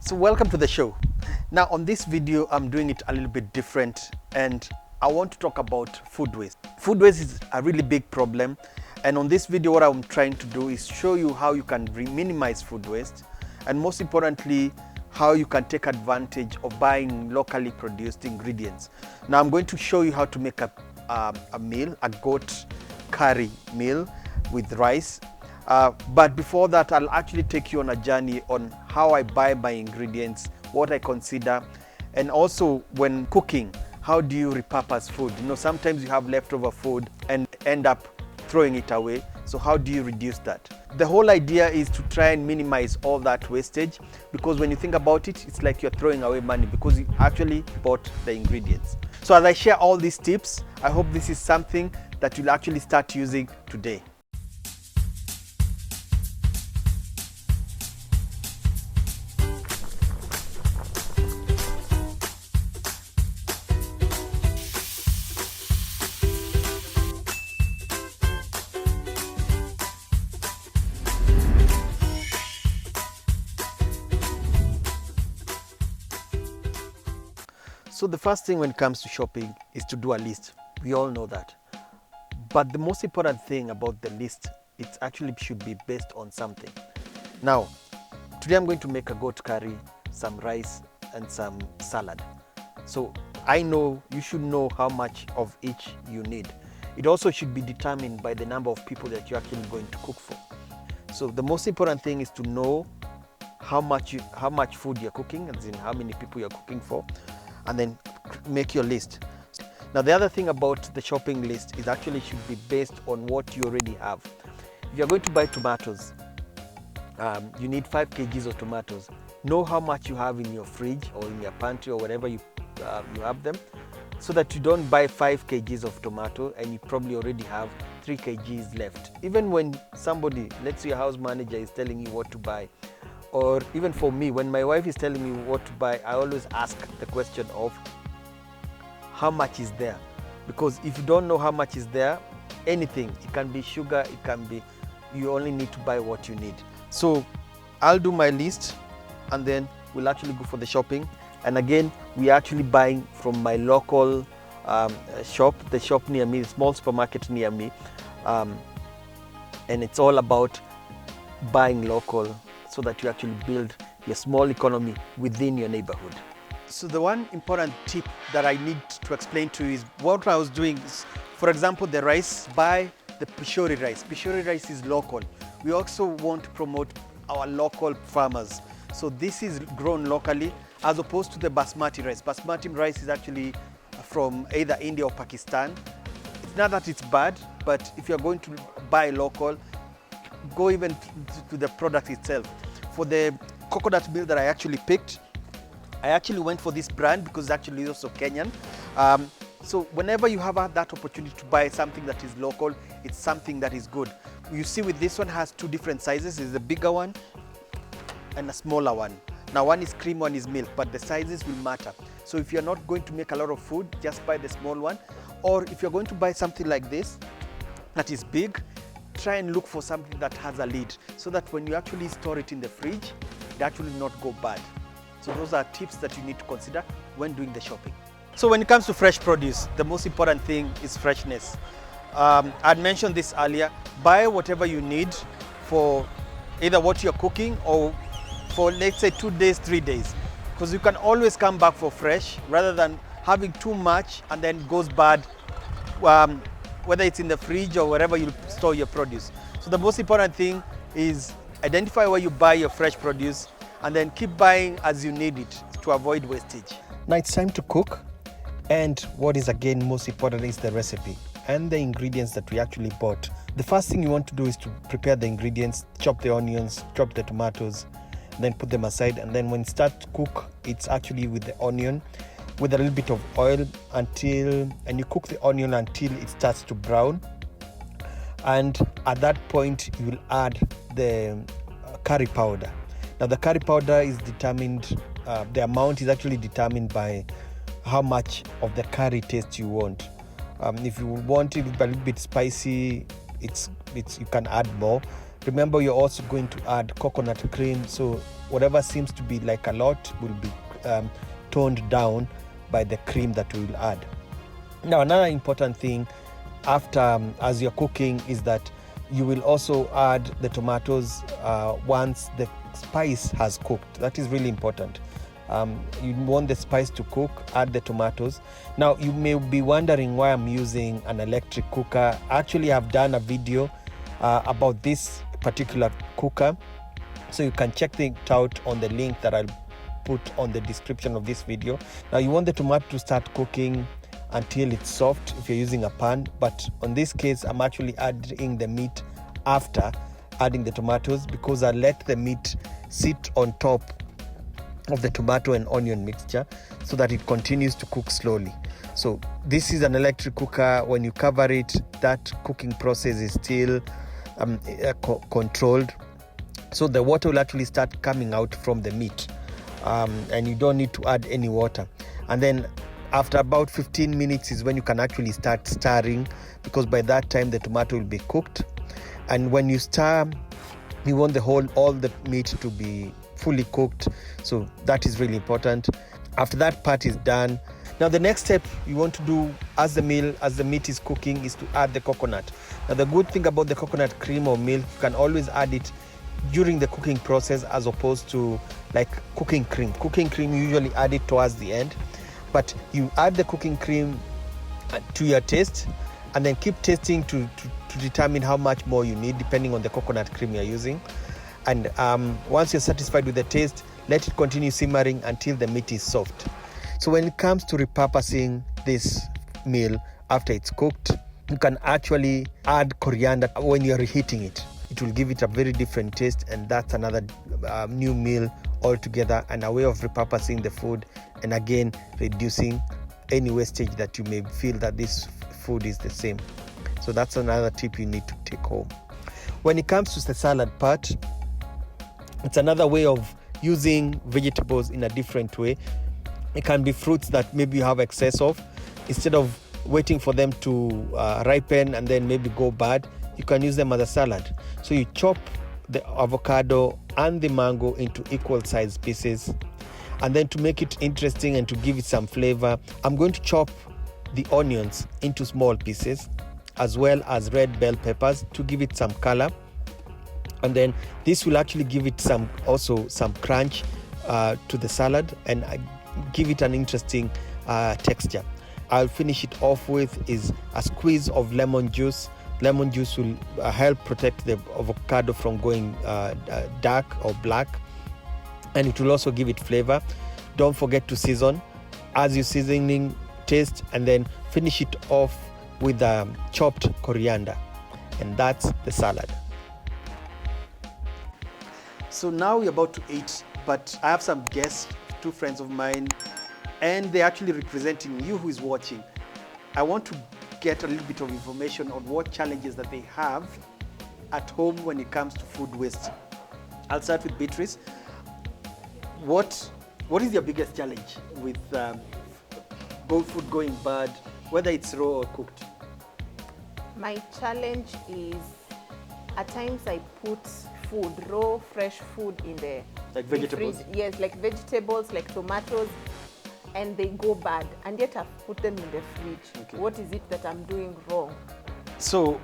So welcome to the show. Now on this video, I'm doing it a little bit different and I want to talk about food waste. Food waste is a really big problem, and on this video what I'm trying to do is show you how you can minimize food waste, and most importantly how you can take advantage of buying locally produced ingredients. Now I'm going to show you how to make a meal, a goat curry meal with rice. But before that, I'll actually take you on a journey on how I buy my ingredients, what I consider, and also when cooking, how do you repurpose food? You know, sometimes you have leftover food and end up throwing it away. So how do you reduce that? The whole idea is to try and minimize all that wastage, because when you think about it, it's like you're throwing away money because you actually bought the ingredients. So as I share all these tips, I hope this is something that you'll actually start using today. So the first thing when it comes to shopping is to do a list. We all know that. But the most important thing about the list, it actually should be based on something. Now, today I'm going to make a goat curry, some rice and some salad. So I know you should know how much of each you need. It also should be determined by the number of people that you're actually going to cook for. So the most important thing is to know how much food you're cooking, as in how many people you're cooking for, and then make your list. Now the other thing about the shopping list is actually should be based on what you already have. If you're going to buy tomatoes, you need 5 kgs of tomatoes. Know how much you have in your fridge or in your pantry or wherever you have them, so that you don't buy 5 kgs of tomato and you probably already have 3 kgs left. Even when somebody, let's say your house manager, is telling you what to buy, or even for me, when my wife is telling me what to buy, I always ask the question of how much is there? Because if you don't know how much is there, anything, it can be sugar, it can be, you only need to buy what you need. So I'll do my list and then we'll actually go for the shopping. And again, we're actually buying from my local shop, the shop near me, the small supermarket near me. And it's all about buying local, so that you actually build your small economy within your neighborhood. So the one important tip that I need to explain to you is what I was doing is, for example, the rice, buy the Pishori rice. Pishori rice is local. We also want to promote our local farmers. So this is grown locally as opposed to the basmati rice. Basmati rice is actually from either India or Pakistan. It's not that it's bad, but if you're going to buy local, go even to the product itself. For the coconut milk that I actually picked, I actually went for this brand because it's actually also Kenyan. So whenever you have that opportunity to buy something that is local, it's something that is good. You see with this one has 2 different sizes. There's a bigger one and a smaller one. Now one is cream, one is milk, but the sizes will matter. So if you're not going to make a lot of food, just buy the small one. Or if you're going to buy something like this that is big, try and look for something that has a lid, so that when you actually store it in the fridge, it actually not go bad. So those are tips that you need to consider when doing the shopping. So when it comes to fresh produce, the most important thing is freshness. I'd mentioned this earlier. Buy whatever you need for either what you're cooking or for, let's say, 2 days, 3 days, because you can always come back for fresh rather than having too much and then it goes bad, whether it's in the fridge or wherever you store your produce. So the most important thing is identify where you buy your fresh produce and then keep buying as you need it to avoid wastage. Now it's time to cook, and what is again most important is the recipe and the ingredients that we actually bought. The first thing you want to do is to prepare the ingredients, chop the onions, chop the tomatoes, then put them aside, and then when it starts to cook, it's actually with the onion with a little bit of oil and you cook the onion until it starts to brown, and at that point you will add the curry powder. Now the curry powder is determined, the amount is actually determined by how much of the curry taste you want. If you want it a little bit spicy, you can add more. Remember, you're also going to add coconut cream, so whatever seems to be like a lot will be toned down by the cream that we will add. Now, another important thing after as you're cooking is that you will also add the tomatoes once the spice has cooked. That is really important. You want the spice to cook, add the tomatoes. Now, you may be wondering why I'm using an electric cooker. Actually, I've done a video about this particular cooker, so you can check it out on the link that I'll put on the description of this video. Now, you want the tomato to start cooking until it's soft if you're using a pan, but on this case I'm actually adding the meat after adding the tomatoes, because I let the meat sit on top of the tomato and onion mixture so that it continues to cook slowly. So this is an electric cooker. When you cover it, that cooking process is still controlled, so the water will actually start coming out from the meat, and you don't need to add any water. And then after about 15 minutes is when you can actually start stirring, because by that time the tomato will be cooked. And when you stir, you want all the meat to be fully cooked, so that is really important. After that part is done, now the next step you want to do as the meat is cooking is to add the coconut. Now, the good thing about the coconut cream or milk, you can always add it during the cooking process, as opposed to like cooking cream. Cooking cream, you usually add it towards the end, but you add the cooking cream to your taste, and then keep tasting to determine how much more you need depending on the coconut cream you're using. And once you're satisfied with the taste, let it continue simmering until the meat is soft. So when it comes to repurposing this meal after it's cooked, you can actually add coriander when you're reheating it. It will give it a very different taste, and that's another new meal altogether, and a way of repurposing the food, and again reducing any wastage that you may feel that this food is the same. So that's another tip you need to take home. When it comes to the salad part, it's another way of using vegetables in a different way. It can be fruits that maybe you have excess of. Instead of waiting for them to ripen and then maybe go bad, you can use them as a salad. So you chop the avocado and the mango into equal sized pieces, and then to make it interesting and to give it some flavor, I'm going to chop the onions into small pieces, as well as red bell peppers to give it some color. And then this will actually give it some crunch to the salad, and give it an interesting texture. I'll finish it off with is a squeeze of lemon juice. Lemon juice will help protect the avocado from going dark or black, and it will also give it flavor. Don't forget to season as your seasoning taste, and then finish it off with chopped coriander, and that's the salad. So now we're about to eat, but I have some guests, two friends of mine, and they're actually representing you who is watching. I want to get a little bit of information on what challenges that they have at home when it comes to food waste. I'll start with Beatrice. What is your biggest challenge with food going bad, whether it's raw or cooked? My challenge is at times I put food, raw, fresh food in the like vegetables. Fridge. Yes, like vegetables, like tomatoes, and they go bad, and yet I've put them in the fridge. Okay. What is it that I'm doing wrong? So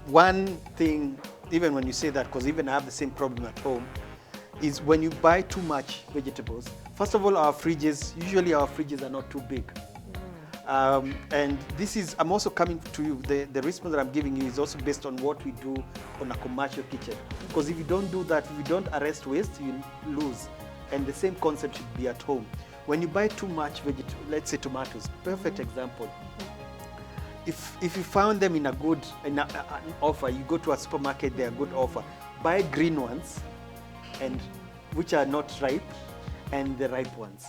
one thing, even when you say that, because even I have the same problem at home, is when you buy too much vegetables. First of all, usually our fridges are not too big. And this is, I'm also coming to you, the response that I'm giving you is also based on what we do on a commercial kitchen. Because if you don't do that, if you don't arrest waste, you lose. And the same concept should be at home. When you buy too much let's say tomatoes, perfect example. If you found them in an offer, you go to a supermarket, they're a good offer. Buy green ones, and which are not ripe, and the ripe ones.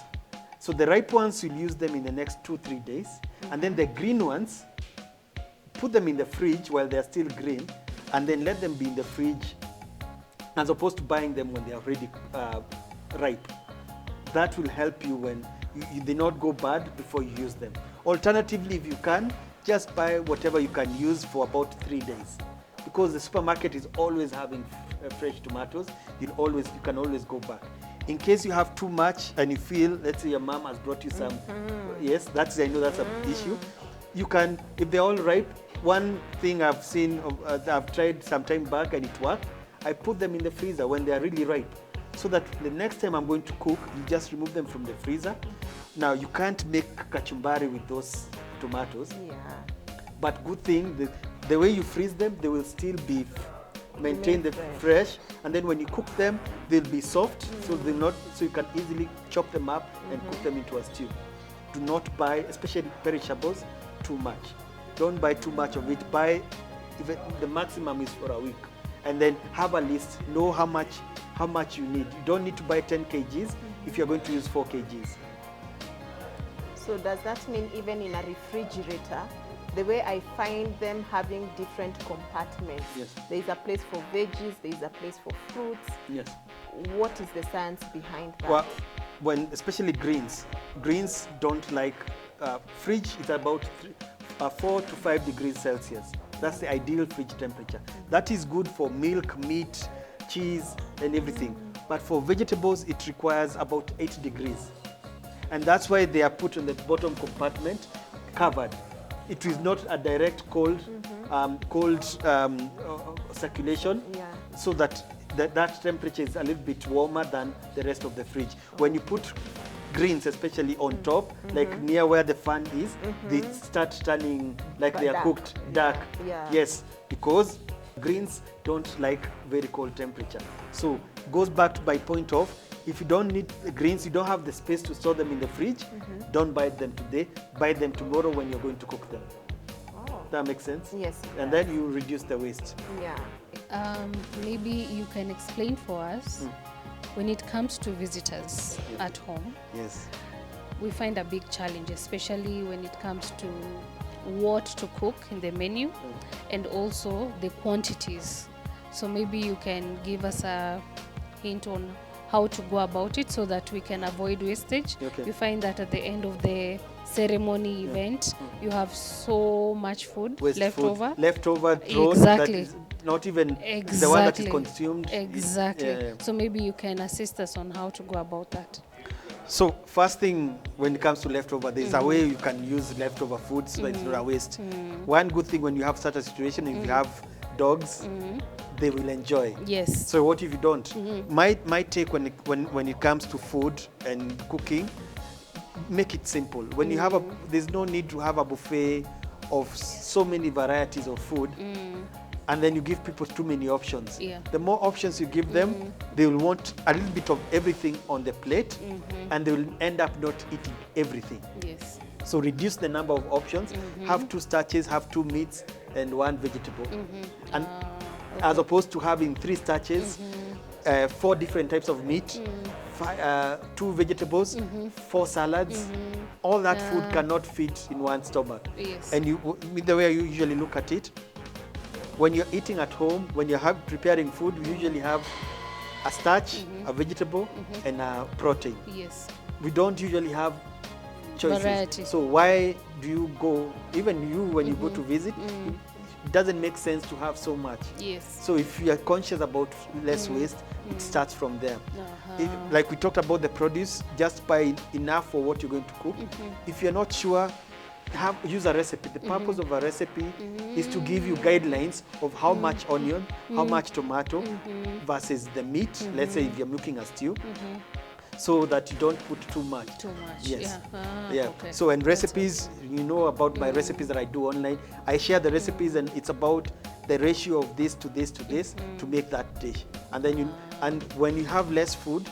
So the ripe ones, you'll use them in the next 2-3 days. And then the green ones, put them in the fridge while they're still green, and then let them be in the fridge, as opposed to buying them when they're already ripe. That will help you when you do not go bad before you use them. Alternatively, if you can, just buy whatever you can use for about 3 days, because the supermarket is always having fresh tomatoes, you can always go back. In case you have too much and you feel, let's say your mom has brought you some, yes, I know that's an issue. You can, if they're all ripe, one thing I've seen, I've tried some time back and it worked, I put them in the freezer when they are really ripe, so that the next time I'm going to cook, you just remove them from the freezer. Now, you can't make kachumbari with those tomatoes, but good thing, the way you freeze them, they will still be maintain the fresh, and then when you cook them, they'll be soft, so you can easily chop them up and cook them into a stew. Do not buy, especially perishables, too much. Don't buy too much of it. Buy, even the maximum is for a week, and then have a list. Know how much you need. You don't need to buy 10 kgs if you're going to use 4 kgs. So does that mean even in a refrigerator, the way I find them having different compartments? Yes. There is a place for veggies, there is a place for fruits. Yes. What is the science behind that? Well, especially greens don't like fridge. It's about 4 to 5 degrees Celsius. That's the ideal fridge temperature. That is good for milk, meat, cheese, and everything. But for vegetables, it requires about 8 degrees. And that's why they are put on the bottom compartment, covered. It is not a direct cold circulation, so that temperature is a little bit warmer than the rest of the fridge. When you put greens, especially on top, like near where the fan is, they start turning like they are cooked dark. Yes, because greens don't like very cold temperature. So goes back to my point of, if you don't need the greens, you don't have the space to store them in the fridge, don't buy them today, buy them tomorrow when you're going to cook them. That makes sense? Yes. And then you reduce the waste. Maybe you can explain for us, when it comes to visitors at home, we find a big challenge, especially when it comes to what to cook in the menu and also the quantities. So maybe you can give us a hint on how to go about it so that we can avoid wastage. You find that at the end of the ceremony event, you have so much food leftover thrown, that is not even the one that is consumed. So maybe you can assist us on how to go about that. So first thing, when it comes to leftover, there's a way you can use leftover food so that it's not a waste. One good thing when you have such a situation, if you have dogs, they will enjoy. So what if you don't? My take when it comes to food and cooking, make it simple. When you have there's no need to have a buffet of so many varieties of food, and then you give people too many options. The more options you give them, they will want a little bit of everything on the plate, and they will end up not eating everything. So reduce the number of options. Have 2 starches, have 2 meats, and 1 vegetable. And as opposed to having 3 starches, 4 different types of meat, 2 vegetables, 4 salads. All that food cannot fit in one stomach. And the way I usually look at it, when you're eating at home, when you're preparing food, we usually have a starch, a vegetable, and a protein. We don't usually have choices. Variety. So why do you go, even you when you go to visit, it doesn't make sense to have so much. So if you are conscious about less waste, it starts from there. Like we talked about the produce, just buy enough for what you're going to cook. If you're not sure, use a recipe. The purpose of a recipe is to give you guidelines of how much onion, how much tomato versus the meat. Let's say if you're making a stew, so that you don't put too much. Okay. So and recipes, you know about my recipes that I do online. I share the recipes, and it's about the ratio of this to this to this to make that dish. And then and when you have less food,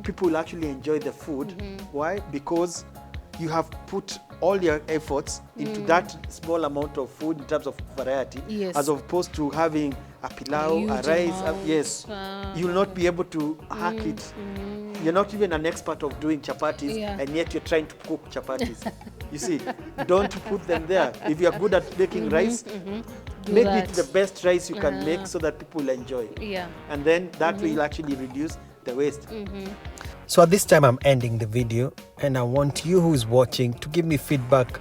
people will actually enjoy the food. Why? Because you have put all your efforts into that small amount of food in terms of variety, as opposed to having a pilau, a rice. You will not be able to hack it. You're not even an expert of doing chapatis, and yet you're trying to cook chapatis. You see, don't put them there. If you're good at making rice, make it the best rice you can make so that people will enjoy. And then that will actually reduce the waste. So at this time I'm ending the video, and I want you who's watching to give me feedback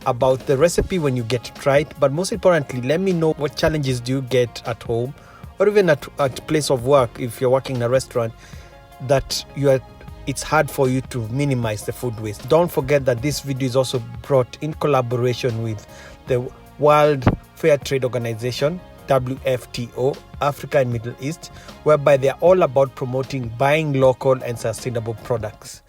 about the recipe when you get it right. But most importantly, let me know what challenges do you get at home or even at place of work, if you're working in a restaurant, that it's hard for you to minimize the food waste. Don't forget that this video is also brought in collaboration with the World Fair Trade Organization, WFTO, Africa and Middle East, whereby they're all about promoting buying local and sustainable products.